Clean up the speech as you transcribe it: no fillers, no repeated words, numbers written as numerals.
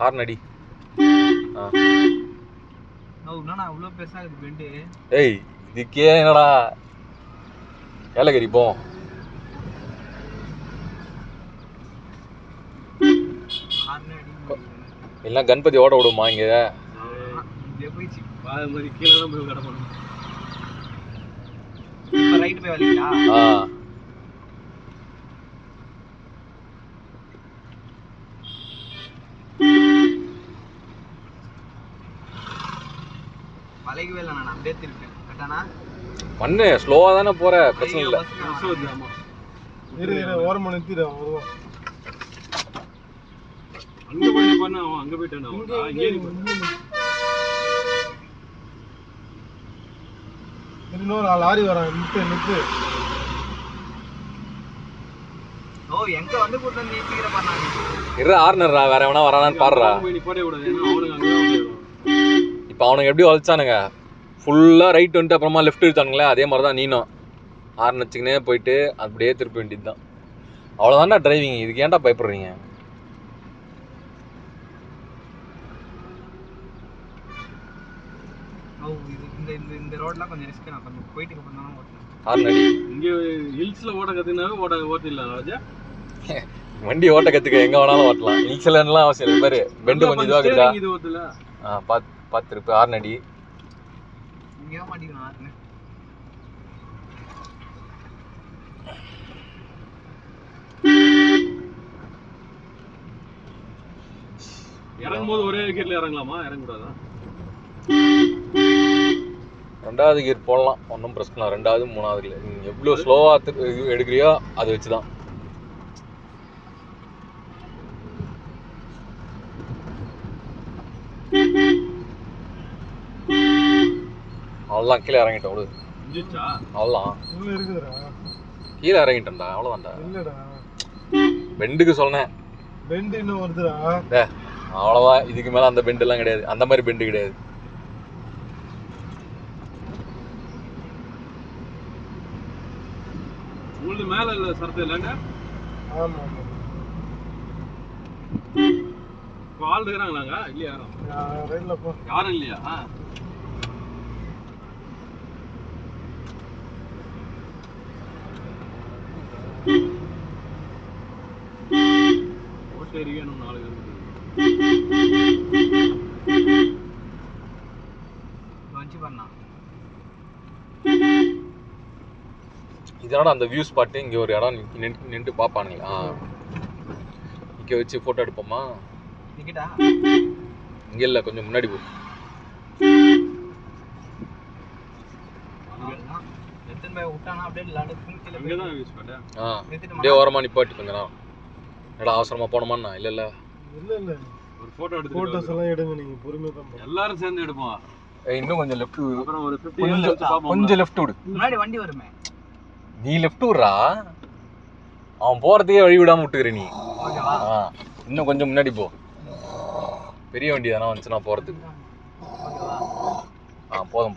Horn அடி. அவ்வளோ பெருசா இருக்கு பெண்டு. ஏய் இதுக்கே என்னடா ஏலகிரி போ. எல்லாம் கணபதி ஓட விடுமா இங்க? போயிடுச்சு மாதிரி கீழே தான் போய் கிடப்பணும். ரைட் போய் வரீங்களா? மலைக்கு வேலை நான் அப்படியே திருப்பேன். கரெக்டானா பண்ணு, ஸ்லோவா தானே போற, பிரச்சனை இல்லை. ஓரமா நிறுத்திடு. அங்க போய் பண்ண அவன் அங்க போயிட்டான். இன்னொரு லாரி வரான். நிறுத்து. ஓ எங்க வந்து கூட்டு வந்து சீக்கிரம் பண்ணாங்க. இரு ஆர்னர்ரா, வேற எவனா வரானான்னு பாருடா. இப்போ அவனுக்கு எப்படி வளைச்சானுங்க, ஃபுல்லா ரைட் வந்துட்டு அப்புறமா லெஃப்ட் எடுத்தானுங்களே, அதே மாதிரி தான் நீனும் ஹார்ன் வச்சுக்கினே போயிட்டு அப்படியே திருப்பி வேண்டியது தான். அவ்வளோதான்டா டிரைவிங். இதுக்கு ஏன்டா பயப்படுறீங்க? இந்த ரோட்லாம் கொஞ்சம் ரிஸ்க். நான் கொஞ்சம் போயிட்டு அப்புறம் தான் ஓட்டணும். ஹார்ன் அடி. இங்க ஹில்ஸ்ல ஓட கத்துனாவே ஓட்டிடலாம் ராஜா. வண்டி ஓட்ட கத்துக்க எங்க வேணாலும் ஓட்டலாம். ஹில்ஸ்லாம் அவசியம் இல்லை. பாரு பெண்டு கொஞ்சம் இதுவா இருக்குதா? இது ஓட்டல. பார்த்து திருப்பி ஹார்ன் அடி. இங்க மாட்டிக்கணும் ஹார்ன். இறங்கும்போது ஒரே கீர்ல இறங்கலாமா? இறங்கக்கூடாதா? ரெண்டாவது கீர் போடலாம், ஒன்றும் பிரச்சனை இல்லை. ரெண்டாவது மூணாவது இல்லை. நீங்கள் எவ்வளோ ஸ்லோவாக எடுக்கிறியோ அதை வச்சு தான். அவ்வளோதான், கீழே இறங்கிட்டோம். விடு. அவ்வளோதான், கீழே இறங்கிட்டேன்டா. அவ்வளோதான்டா. பெண்டுக்கு சொன்னேன். பெண்டு இன்னும் வருதுடா. அவ்வளோதான், இதுக்கு மேலே அந்த பெண்டு எல்லாம் கிடையாது. அந்த மாதிரி பெண்டு கிடையாது. உங்களுக்கு மேல இல்ல சரத்து இல்லங்க? ஆமா ஆமா. கால் இருக்கறாங்களாங்க? இல்லையா? ரைட்ல போ. யாரும் இல்லையா? ஓட்டேரியா நம்ம 4 பேர். வாஞ்சி பண்ணா. இதனோட அந்த வியூ ஸ்பாட்டு இங்கே ஒரு இடம் நின்று பார்ப்பானுங்களா? இங்கே வச்சு ஃபோட்டோ எடுப்போமா? இங்கே இல்லை, கொஞ்சம் முன்னாடி போ. அப்படியே ஓரமா நிப்பாட்டிக்கோங்கண்ணா. என்னடா அவசரமா போனோமாண்ணா? இல்லை இல்லை இல்லை ஒரு ஃபோட்டோ எடுத்து ஃபோட்டோஸ் எல்லாம் எடுங்க. நீங்கள் பொறுமையாக தான் எல்லாரும் சேர்ந்து எடுப்போம். இன்னும் கொஞ்சம் லெஃப்ட், அப்புறம் ஒரு 50 கொஞ்சம் லெஃப்ட் விடு. முன்னாடி வண்டி வருமே, நீ லெஃப்ட் விடுறா. அவன் போறதுக்கே வழி விடாம விட்டுக்கிற நீ. இன்னும் கொஞ்சம் முன்னாடி போ. பெரிய வண்டி தானே வந்துச்சுன்னா போறதுக்கு. போதும்.